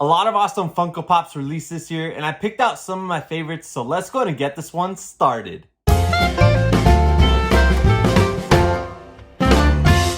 A lot of awesome Funko Pops released this year, and I picked out some of my favorites, so let's go ahead and get this one started.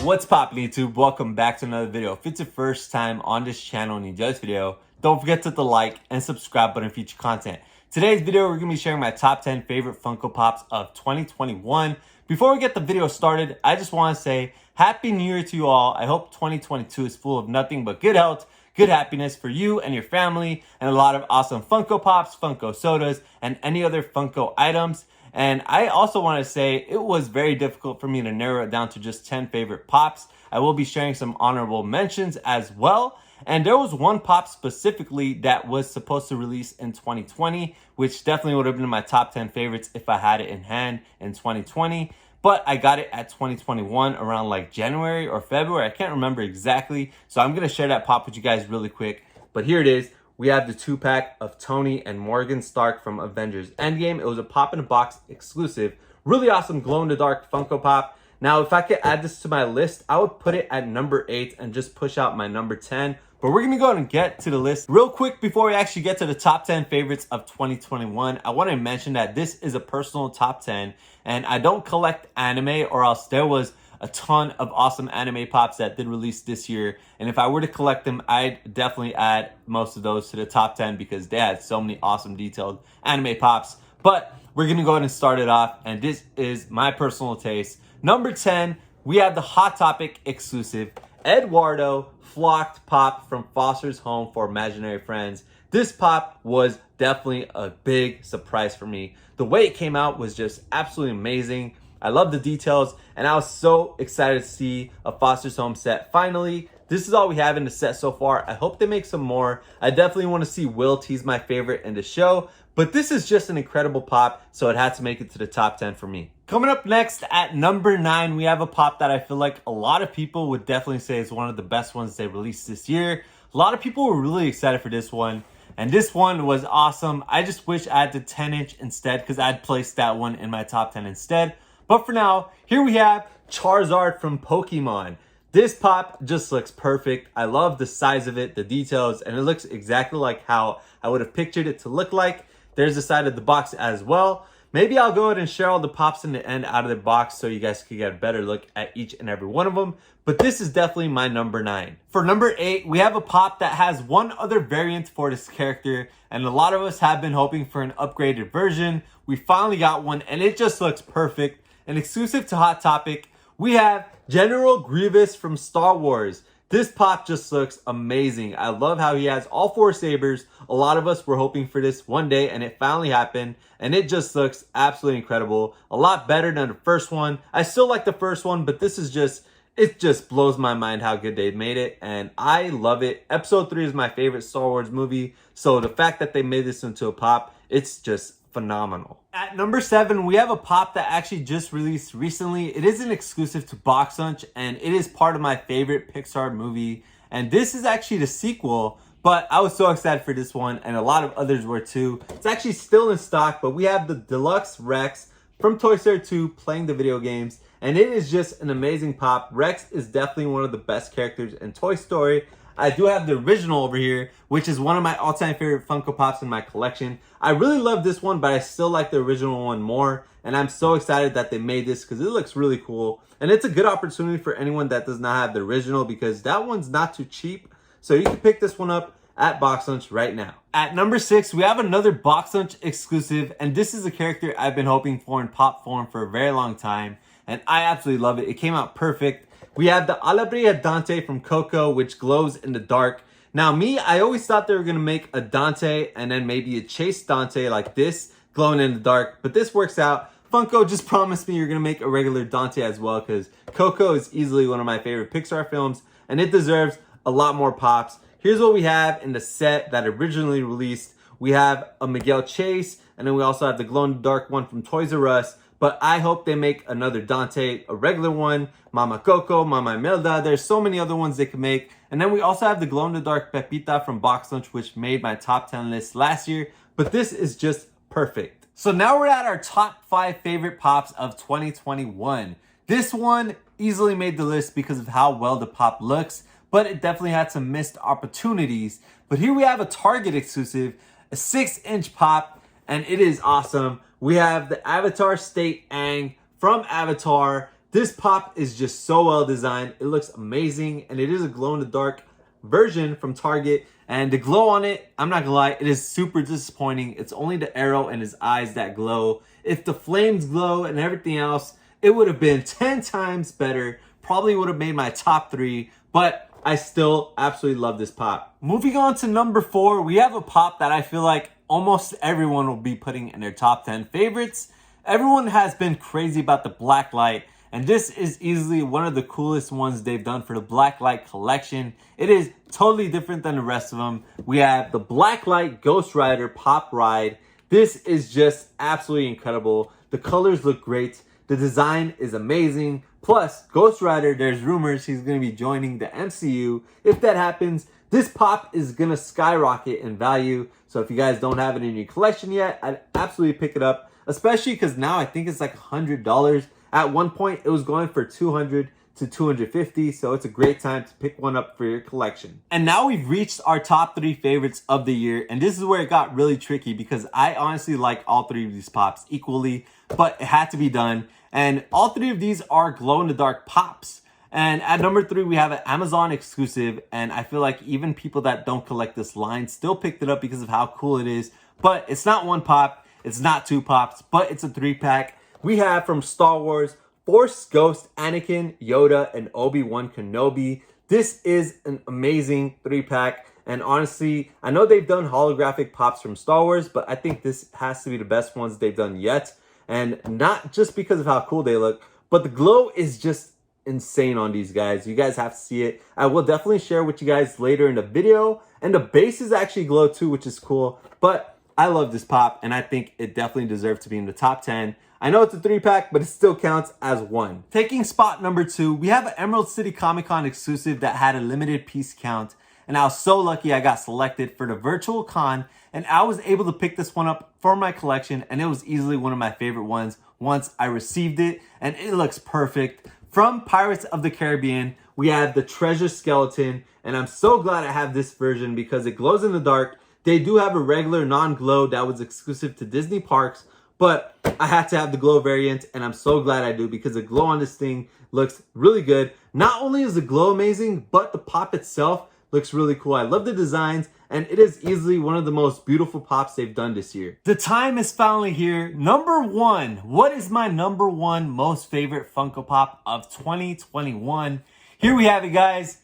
What's poppin' YouTube? Welcome back to another video. If it's your first time on this channel and you enjoy this video, don't forget to hit the like and subscribe button for future content. Today's video, we're going to be sharing my top 10 favorite Funko Pops of 2021. Before we get the video started, I just want to say Happy New Year to you all. I hope 2022 is full of nothing but good health, good happiness for you and your family, and a lot of awesome Funko Pops, Funko sodas, and any other Funko items. And I also want to say it was very difficult for me to narrow it down to just 10 favorite pops. I will be sharing some honorable mentions as well. And there was one pop specifically that was supposed to release in 2020, which definitely would have been my top 10 favorites if I had it in hand in 2020. But I got it at 2021 around like January or February. I can't remember exactly. So I'm going to share that pop with you guys really quick. But here it is. We have the 2-pack of Tony and Morgan Stark from Avengers Endgame. It was a pop in a box exclusive. Really awesome glow-in-the-dark Funko Pop. Now, if I could add this to my list, I would put it at number 8 and just push out my number 10. But we're going to go ahead and get to the list. Real quick, before we actually get to the top 10 favorites of 2021, I want to mention that this is a personal top 10. And I don't collect anime, or else there was a ton of awesome anime pops that did release this year. And if I were to collect them, I'd definitely add most of those to the top 10 because they had so many awesome detailed anime pops. But we're going to go ahead and start it off. And this is my personal taste. Number 10, we have the Hot Topic exclusive Eduardo Flocked Pop from Foster's Home for Imaginary Friends. This pop was definitely a big surprise for me. The way it came out was just absolutely amazing. I love the details, and I was so excited to see a Foster's Home set. Finally, this is all we have in the set so far. I hope they make some more. I definitely want to see Wilt. He's my favorite in the show, but this is just an incredible pop, so it had to make it to the top 10 for me. Coming up next at number 9, we have a pop that I feel like a lot of people would definitely say is one of the best ones they released this year. A lot of people were really excited for this one, and this one was awesome. I just wish I had the 10-inch instead because I'd placed that one in my top 10 instead. But for now, here we have Charizard from Pokemon. This pop just looks perfect. I love the size of it, the details, and it looks exactly like how I would have pictured it to look like. There's the side of the box as well. Maybe I'll go ahead and share all the pops in the end out of the box so you guys can get a better look at each and every one of them. But this is definitely my number 9. For number 8, we have a pop that has one other variant for this character. And a lot of us have been hoping for an upgraded version. We finally got one and it just looks perfect. And exclusive to Hot Topic, we have General Grievous from Star Wars. This pop just looks amazing. I love how he has all 4 sabers. A lot of us were hoping for this one day and it finally happened. And it just looks absolutely incredible. A lot better than the first one. I still like the first one, but this is just, it just blows my mind how good they made it. And I love it. Episode 3 is my favorite Star Wars movie. So the fact that they made this into a pop, it's just phenomenal. At number 7, we have a pop that actually just released recently. It is an exclusive to Box Lunch, and it is part of my favorite Pixar movie. And this is actually the sequel, but I was so excited for this one, and a lot of others were too. It's actually still in stock, but we have the Deluxe Rex from Toy Story 2 playing the video games, and it is just an amazing pop. Rex is definitely one of the best characters in Toy Story. I do have the original over here, which is one of my all-time favorite Funko Pops in my collection. I really love this one, but I still like the original one more. And I'm so excited that they made this because it looks really cool. And it's a good opportunity for anyone that does not have the original because that one's not too cheap. So you can pick this one up at Box Lunch right now. At number 6, we have another Box Lunch exclusive. And this is a character I've been hoping for in pop form for a very long time. And I absolutely love it. It came out perfect. We have the Alabria Dante from Coco, which glows in the dark. Now, I always thought they were going to make a Dante and then maybe a Chase Dante like this, glowing in the dark. But this works out. Funko just promised me you're going to make a regular Dante as well because Coco is easily one of my favorite Pixar films and it deserves a lot more pops. Here's what we have in the set that originally released. We have a Miguel Chase and then we also have the glow-in-the-dark one from Toys R Us. But I hope they make another Dante, a regular one, Mama Coco, Mama Imelda. There's so many other ones they can make. And then we also have the glow-in-the-dark Pepita from Box Lunch, which made my top 10 list last year. But this is just perfect. So now we're at our top 5 favorite pops of 2021. This one easily made the list because of how well the pop looks. but it definitely had some missed opportunities. But here we have a Target exclusive, a 6-inch pop, and it is awesome. We have the Avatar State Aang from Avatar. This pop is just so well designed. It looks amazing, and it is a glow-in-the-dark version from Target. And the glow on it, I'm not gonna lie, it is super disappointing. It's only the arrow and his eyes that glow. If the flames glow and everything else, it would have been 10 times better. Probably would have made my top 3, but I still absolutely love this pop. Moving on to number 4, we have a pop that I feel like almost everyone will be putting in their top 10 favorites. Everyone has been crazy about the black light, and this is easily one of the coolest ones they've done for the black light collection. It is totally different than the rest of them. We have the Black Light Ghost Rider Pop Ride. This is just absolutely incredible. The colors look great. The design is amazing. Plus, Ghost Rider, there's rumors he's going to be joining the MCU. If that happens, this pop is going to skyrocket in value. So if you guys don't have it in your collection yet, I'd absolutely pick it up. Especially because now I think it's like $100. At one point, it was going for $200 to $250. So it's a great time to pick one up for your collection. And now we've reached our top 3 favorites of the year. And this is where it got really tricky because I honestly like all 3 of these pops equally. But it had to be done. And all 3 of these are glow-in-the-dark pops. And at number 3, we have an Amazon exclusive. And I feel like even people that don't collect this line still picked it up because of how cool it is. But it's not 1 pop. It's not 2 pops. But it's a 3-pack. We have from Star Wars, Force Ghost, Anakin, Yoda, and Obi-Wan Kenobi. This is an amazing 3-pack. And honestly, I know they've done holographic pops from Star Wars. But I think this has to be the best ones they've done yet. And not just because of how cool they look, but the glow is just insane on these guys. You guys have to see it. I will definitely share with you guys later in the video. And the bases actually glow too, which is cool. But I love this pop, and I think it definitely deserves to be in the top 10. I know it's a 3-pack, but it still counts as 1. Taking spot number 2, we have an Emerald City Comic Con exclusive that had a limited piece count. And I was so lucky I got selected for the virtual con, and I was able to pick this one up for my collection, and it was easily one of my favorite ones once I received it, and it looks perfect. From Pirates of the Caribbean, we have the Treasure Skeleton, and I'm so glad I have this version because it glows in the dark. They do have a regular non-glow that was exclusive to Disney parks, but I had to have the glow variant, and I'm so glad I do because the glow on this thing looks really good. Not only is the glow amazing, but the pop itself looks really cool. I love the designs, and it is easily one of the most beautiful pops they've done this year. The time is finally here. Number 1. What is my number 1 most favorite Funko Pop of 2021? Here we have it, guys.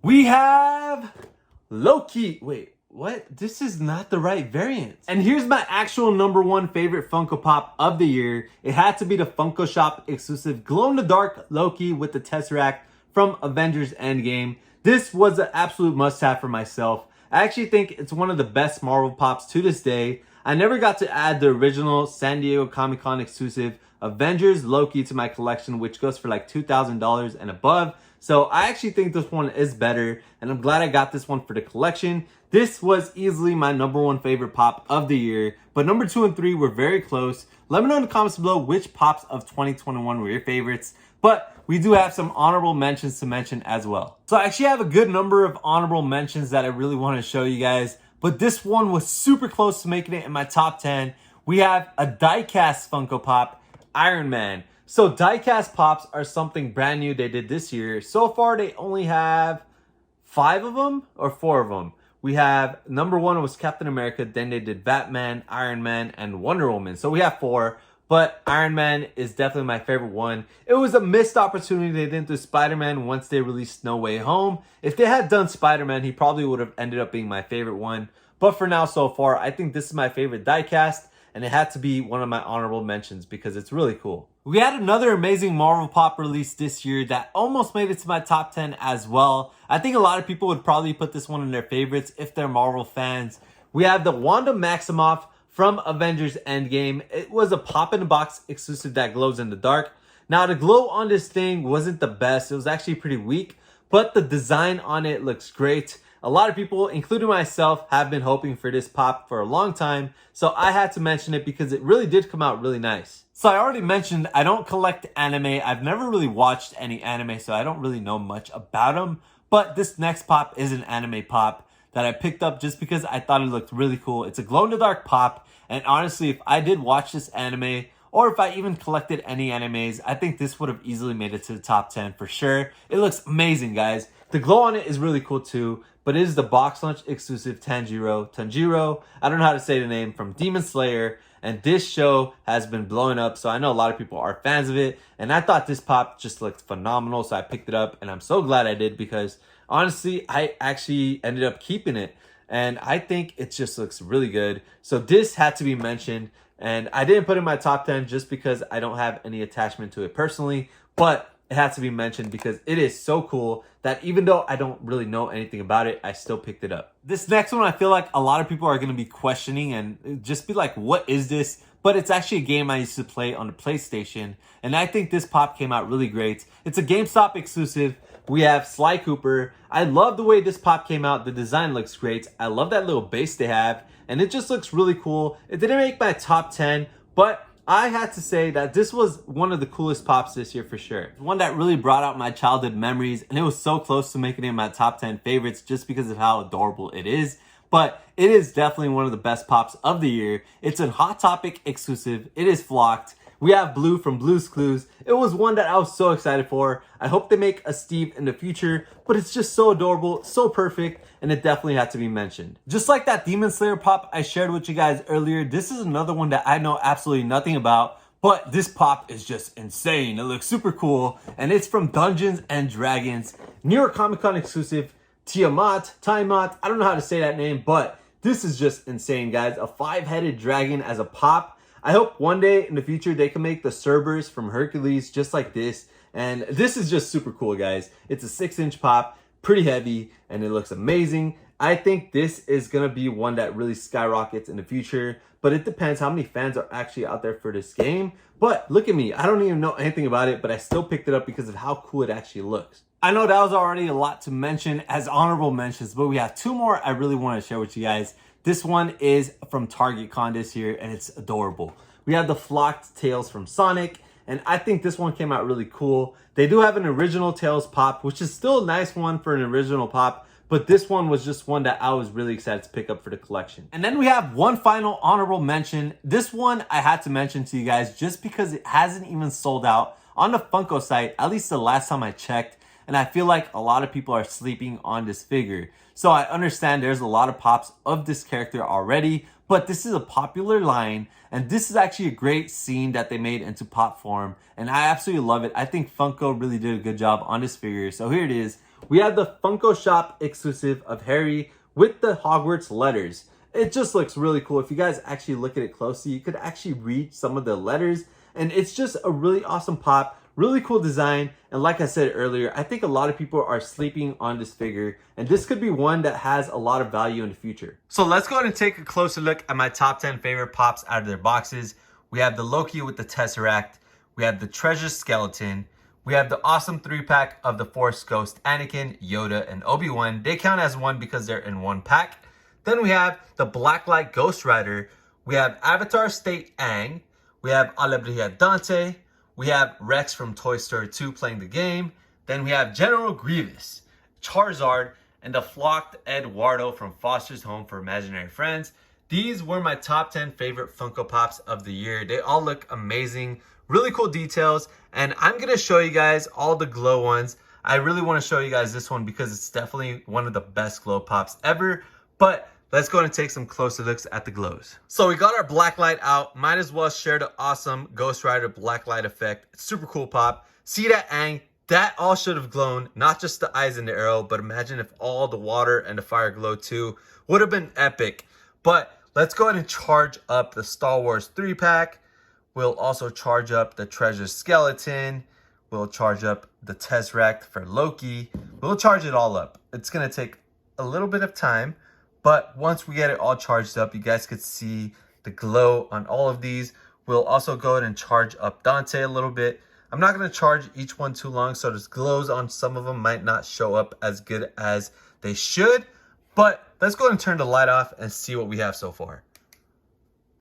We have Loki. Wait, what? This is not the right variant. And here's my actual number 1 favorite Funko Pop of the year. It had to be the Funko Shop exclusive glow-in-the-dark Loki with the Tesseract from Avengers Endgame. This was an absolute must-have for myself. I actually think it's one of the best Marvel Pops to this day. I never got to add the original San Diego Comic-Con exclusive Avengers Loki to my collection, which goes for like $2,000 and above. So I actually think this one is better, and I'm glad I got this one for the collection. This was easily my number 1 favorite pop of the year, but number 2 and 3 were very close. Let me know in the comments below which pops of 2021 were your favorites, but we do have some honorable mentions to mention as well. So I actually have a good number of honorable mentions that I really want to show you guys, but this one was super close to making it in my top 10. We have a diecast Funko Pop, Iron Man. So diecast pops are something brand new they did this year. So far, they only have 5 of them or 4 of them. We have number 1 was Captain America. Then they did Batman, Iron Man, and Wonder Woman. So we have 4. But Iron Man is definitely my favorite one. It was a missed opportunity they didn't do Spider-Man once they released No Way Home. If they had done Spider-Man, he probably would have ended up being my favorite one. But for now, so far, I think this is my favorite diecast. And it had to be one of my honorable mentions because it's really cool. We had another amazing Marvel Pop release this year that almost made it to my top 10 as well. I think a lot of people would probably put this one in their favorites if they're Marvel fans. We have the Wanda Maximoff from Avengers Endgame. It was a pop-in-a-box exclusive that glows in the dark. Now, the glow on this thing wasn't the best. It was actually pretty weak, but the design on it looks great. A lot of people, including myself, have been hoping for this pop for a long time, so I had to mention it because it really did come out really nice. So I already mentioned I don't collect anime. I've never really watched any anime, so I don't really know much about them. But this next pop is an anime pop that I picked up just because I thought it looked really cool. It's a glow-in-the-dark pop, and honestly, if I did watch this anime, or if I even collected any animes, I think this would have easily made it to the top 10 for sure. It looks amazing, guys. The glow on it is really cool too, but it is the box lunch exclusive Tanjiro. I don't know how to say the name, from Demon Slayer. And this show has been blowing up, so I know a lot of people are fans of it. And I thought this pop just looked phenomenal, so I picked it up. And I'm so glad I did because honestly, I actually ended up keeping it. And I think it just looks really good. So this had to be mentioned. And I didn't put it in my top 10 just because I don't have any attachment to it personally. But it has to be mentioned because it is so cool that even though I don't really know anything about it, I still picked it up. This next one, I feel like a lot of people are going to be questioning and just be like, what is this? But it's actually a game I used to play on the PlayStation. And I think this pop came out really great. It's a GameStop exclusive. We have Sly Cooper. I love the way this pop came out. The design looks great. I love that little base they have. And it just looks really cool. It didn't make my top 10, but I had to say that this was one of the coolest pops this year for sure. One that really brought out my childhood memories, and it was so close to making it in my top 10 favorites just because of how adorable it is. But it is definitely one of the best pops of the year. It's a Hot Topic exclusive. It is flocked. We have Blue from Blue's Clues. It was one that I was so excited for. I hope they make a Steve in the future, but it's just so adorable, so perfect, and it definitely had to be mentioned. Just like that Demon Slayer pop I shared with you guys earlier, this is another one that I know absolutely nothing about, but this pop is just insane. It looks super cool, and it's from Dungeons and Dragons, New York Comic Con exclusive, Tiamat, I don't know how to say that name, but this is just insane, guys. A 5-headed dragon as a pop. I hope one day in the future they can make the Cerberus from Hercules just like this. And this is just super cool, guys. It's a 6-inch pop, pretty heavy, and it looks amazing. I think this is going to be one that really skyrockets in the future. But it depends how many fans are actually out there for this game. But look at me. I don't even know anything about it, but I still picked it up because of how cool it actually looks. I know that was already a lot to mention as honorable mentions, but we have 2 more I really want to share with you guys. This one is from Target Con this year, and it's adorable. We have the flocked Tails from Sonic, and I think this one came out really cool. They do have an original Tails pop, which is still a nice one for an original pop, but this one was just one that I was really excited to pick up for the collection. And then we have one final honorable mention. This one I had to mention to you guys just because it hasn't even sold out on the Funko site, at least the last time I checked. And I feel like a lot of people are sleeping on this figure. So I understand there's a lot of pops of this character already, but this is a popular line, and this is actually a great scene that they made into pop form, and I absolutely love it. I think Funko really did a good job on this figure. So here it is. We have the Funko Shop exclusive of Harry with the Hogwarts letters. It just looks really cool. If you guys actually look at it closely, you could actually read some of the letters, and it's just a really awesome pop. Really cool design, and like I said earlier, I think a lot of people are sleeping on this figure, and this could be one that has a lot of value in the future. So let's go ahead and take a closer look at my top 10 favorite pops out of their boxes. We have the Loki with the Tesseract, we have the Treasure Skeleton, we have the awesome 3-pack of the Force Ghost Anakin, Yoda, and Obi-Wan. They count as one because they're in one pack. Then we have the Blacklight Ghost Rider, we have Avatar State Aang, we have Alebria Dante, we have Rex from Toy Story 2 playing the game. Then we have General Grievous, Charizard, and the flocked Eduardo from Foster's Home for Imaginary Friends. These were my top 10 favorite Funko Pops of the year. They all look amazing, really cool details, and I'm going to show you guys all the glow ones. I really want to show you guys this one because it's definitely one of the best glow pops ever, but let's go ahead and take some closer looks at the glows. So we got our blacklight out. Might as well share the awesome Ghost Rider blacklight effect. It's super cool pop. See that Aang? That all should have glown, not just the eyes and the arrow, but imagine if all the water and the fire glowed too. Would have been epic. But let's go ahead and charge up the Star Wars 3-pack. We'll also charge up the Treasure Skeleton. We'll charge up the Tesseract for Loki. We'll charge it all up. It's going to take a little bit of time, but once we get it all charged up, you guys could see the glow on all of these. We'll also go ahead and charge up Dante a little bit. I'm not going to charge each one too long, so the glows on some of them might not show up as good as they should. But let's go ahead and turn the light off and see what we have so far.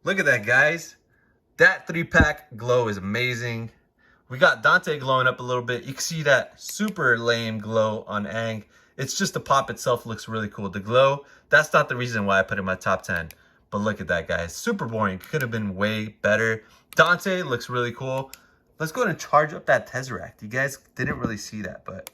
Look at that, guys. That 3-pack glow is amazing. We got Dante glowing up a little bit. You can see that super lame glow on Aang. It's just the pop itself looks really cool. The glow, that's not the reason why I put it in my top 10. But look at that, guys. Super boring. Could have been way better. Dante looks really cool. Let's go ahead and charge up that Tesseract. You guys didn't really see that, but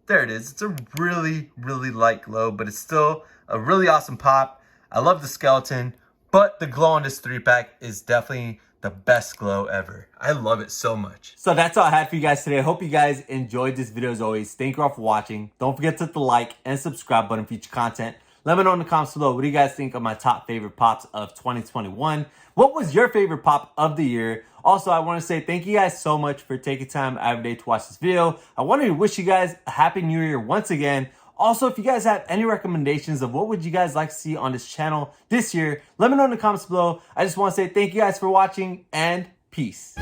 there it is. It's a really, really light glow, but it's still a really awesome pop. I love the skeleton, but the glow on this 3-pack is definitely the best glow ever. I love it so much. So that's all I had for you guys today. I hope you guys enjoyed this video as always. Thank you all for watching. Don't forget to hit the like and subscribe button for future content. Let me know in the comments below, what do you guys think of my top favorite pops of 2021? What was your favorite pop of the year? Also, I want to say thank you guys so much for taking time every day to watch this video. I wanted to wish you guys a happy new year once again. Also, if you guys have any recommendations of what would you guys like to see on this channel this year, let me know in the comments below. I just want to say thank you guys for watching and peace.